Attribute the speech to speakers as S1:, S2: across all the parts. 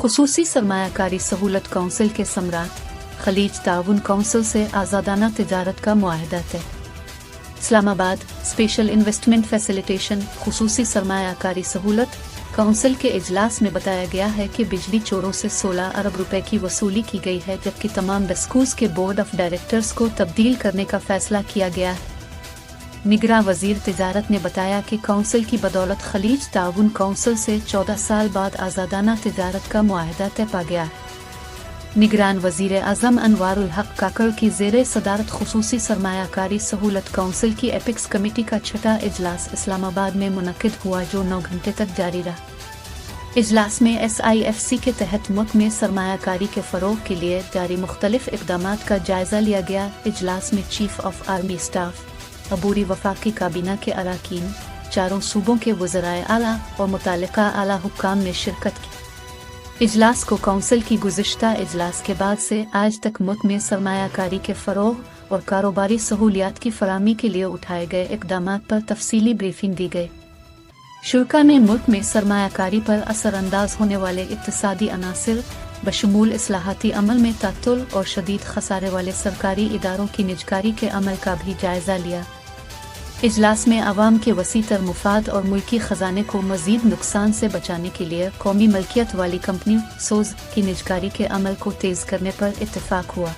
S1: खुसूसी सरमायाकारी सहूलत काउंसिल के समरान खलीज ताउन काउंसिल से आज़ादाना तिजारत का मुआहदा तय। इस्लामाबाद स्पेशल इन्वेस्टमेंट फैसिलिटेशन खुसूसी सरमायाकारी सहूलत काउंसिल के इजलास में बताया गया है कि बिजली चोरों से 16 अरब रुपए की वसूली की गई है, जबकि तमाम बेस्कूज के बोर्ड ऑफ डायरेक्टर्स को तब्दील करने का फैसला किया गया है। निगरां वजीर तिजारत ने बताया कि काउंसिल की बदौलत खलीज ताउन काउंसिल से 14 साल बाद आज़ादाना तिजारत का मुआहदा तय पा गया है। निगरान वजीर आज़म अनवारुल हक काकड़ की ज़ेरे सदारत खुसूसी सरमायाकारी सहूलत काउंसिल की एपिक्स कमेटी का छठा इजलास इस्लामाबाद में मुनक्किद हुआ, जो 9 घंटे तक जारी रहा। इजलास में SIFC के तहत मुल्क में सरमायाकारी के फ़रोग़ के लिए जारी मुख्तलिफ इक़दामात का जायज़ा लिया गया। इजलास में चीफ ऑफ आर्मी स्टाफ, अबूरी वफाकी काबीना के अराकीन, चारों सूबों के वज़राए आला और मुतालिका आला हुक्काम ने शिरकत की। इजलास को काउंसिल की गुज़िश्ता इजलास के बाद से आज तक मुल्क में सरमायाकारी के फ़रोग़ और कारोबारी सहूलियात की फराहमी के लिए उठाए गए इक़दामात पर तफसीली ब्रीफिंग दी गई। शुरा ने मुल्क में सरमायाकारी पर असरअंदाज होने वाले इक़्तिसादी अनासिर बशमूल इस्लाहाती अमल में तातुल और शदीद खसारे वाले सरकारी इदारों की निजकारी के अमल का भी जायज़ा लिया। इजलास में आवाम के वसी तर मुफाद और मुल्की ख़जाने को मज़ीद नुकसान से बचाने के लिए कौमी मलकियत वाली कंपनी सोज की निजकारी के अमल को तेज़ करने पर इत्तेफाक हुआ।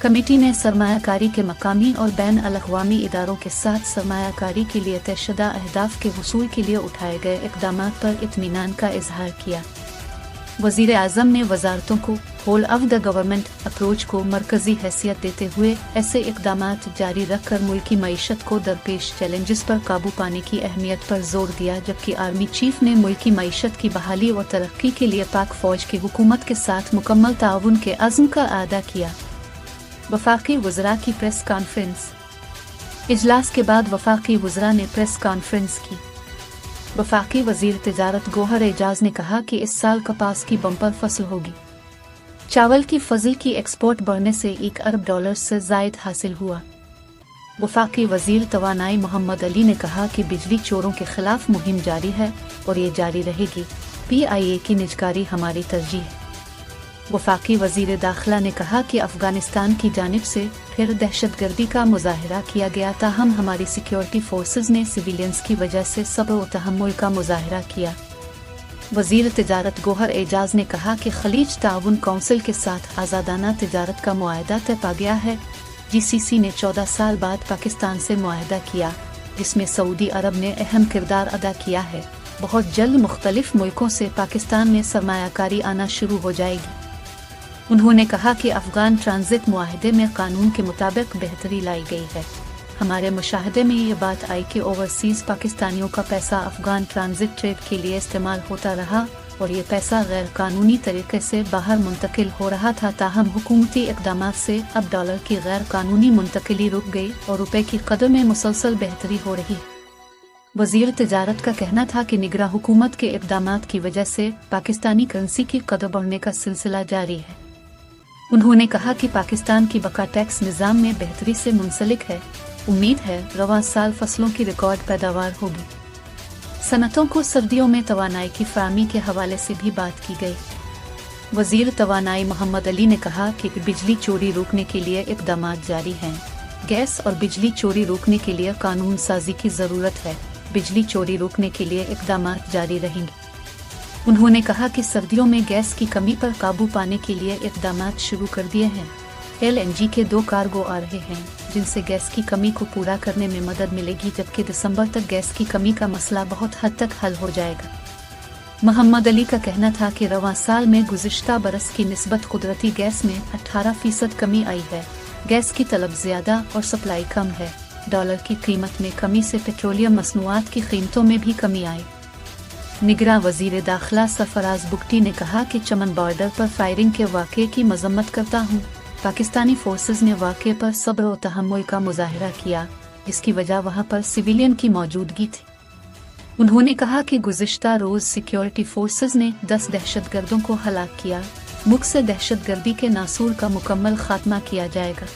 S1: कमेटी ने सरमायाकारी के मकामी और बैन अल-अक़वामी इदारों के साथ सरमायाकारी के लिए तयशुदा अहदाफ के हुसूल के लिए उठाए गए इक़दामात पर इत्मीनान का इजहार किया। वज़ीर आज़म ने वज़ारतों को whole of the government approach को मरकज़ी हैसियत देते हुए ऐसे इक़दामात जारी रखकर मुल्की मईशत को दरपेश चैलेंजेस पर काबू पाने की अहमियत पर जोर दिया, जबकि आर्मी चीफ ने मुल्की मईशत की बहाली और तरक्की के लिए पाक फ़ौज की हुकूमत के साथ मुकम्मल ताउन के अज़्म का अदा किया। वफाकी वज़रा की प्रेस कॉन्फ्रेंस। इजलास के बाद वफाकी वज़रा ने प्रेस कॉन्फ्रेंस की। वफाकी वज़ीर तिजारत गौहर एजाज ने कहा कि इस साल कपास की बम्पर फसल होगी। चावल की फजल की एक्सपोर्ट बढ़ने से $1 अरब से ज़ायद हासिल हुआ। वफाकी वज़ीर तवानाई मोहम्मद अली ने कहा कि बिजली चोरों के खिलाफ मुहिम जारी है और ये जारी रहेगी। PIA की निजकारी हमारी तरजीह है। वफाकी वज़ीर दाखिला ने कहा कि अफ़गानिस्तान की जानिब से फिर दहशतगर्दी का मुज़ाहरा किया गया, ताहम हमारी सिक्योरिटी फोर्सेस ने सिविलियंस की वजह से सब्र और तहम्मुल का मुज़ाहरा किया। वज़ीर तिजारत गौहर एजाज ने कहा कि खलीज ताउन काउंसिल के साथ आज़ादाना तिजारत का मुआहदा तय पा गया है। GCC ने 14 साल बाद पाकिस्तान से मुआहदा किया, जिसमें सऊदी अरब ने अहम किरदार अदा किया है। बहुत जल्द मुख्तलिफ मुल्कों से पाकिस्तान में सरमायाकारी आना शुरू हो जाएगी। उन्होंने कहा कि अफ़गान ट्रांजिट मुआहदे में कानून के मुताबिक बेहतरी लाई गई है। हमारे मुशाहदे में ये बात आई कि ओवरसीज़ पाकिस्तानियों का पैसा अफ़गान ट्रांजिट ट्रेड के लिए इस्तेमाल होता रहा और ये पैसा गैर कानूनी तरीके से बाहर मुंतकिल हो रहा था, ताहम हुकूमती इक़दामात से अब डॉलर की गैर कानूनी मुंतकिली रुक गई और रुपए की कदर में मुसलसल बेहतरी हो रही है। वज़ीर तिजारत का कहना था कि निगरां हुकूमत के इक़दामात की वजह से पाकिस्तानी करेंसी की कदर बढ़ने का सिलसिला जारी है। उन्होंने कहा कि पाकिस्तान की बका टैक्स निज़ाम में बेहतरी से मुंसलिक है। उम्मीद है रवां साल फसलों की रिकॉर्ड पैदावार होगी। सनतों को सर्दियों में तवानाई की फराहमी के हवाले से भी बात की गई। वज़ीर तवानाई मोहम्मद अली ने कहा कि बिजली चोरी रोकने के लिए इक़दामात जारी हैं। गैस और बिजली चोरी रोकने के लिए कानून साजी की ज़रूरत है। बिजली चोरी रोकने के लिए इक़दामात जारी रहेंगे। उन्होंने कहा कि सर्दियों में गैस की कमी पर काबू पाने के लिए इक़दामात शुरू कर दिए हैं। LNG के 2 कार्गो आ रहे हैं, जिनसे गैस की कमी को पूरा करने में मदद मिलेगी, जबकि दिसंबर तक गैस की कमी का मसला बहुत हद तक हल हो जाएगा। मोहम्मद अली का कहना था कि रवां साल में गुज़िश्ता बरस की निस्बत कुदरती गैस में 18% कमी आई है। गैस की तलब ज़्यादा और सप्लाई कम है। डॉलर की कीमत में कमी से पेट्रोलियम मसनूआत की कीमतों में भी कमी आई। निगरां वज़ीर दाखिला सरफराज बुगटी ने कहा कि चमन बॉर्डर पर फायरिंग के वाक़े की मज़म्मत करता हूँ। पाकिस्तानी फोर्सेस ने वाक़े पर सब्र और तहम्मुल का मुज़ाहरा किया, जिसकी वजह वहाँ पर सिविलियन की मौजूदगी थी। उन्होंने कहा कि गुज़िश्ता रोज़ सिक्योरिटी फोर्सेस ने 10 दहशतगर्दों को हलाक किया। मुल्क से दहशतगर्दी के नासूर का मुकम्मल खात्मा किया जाएगा।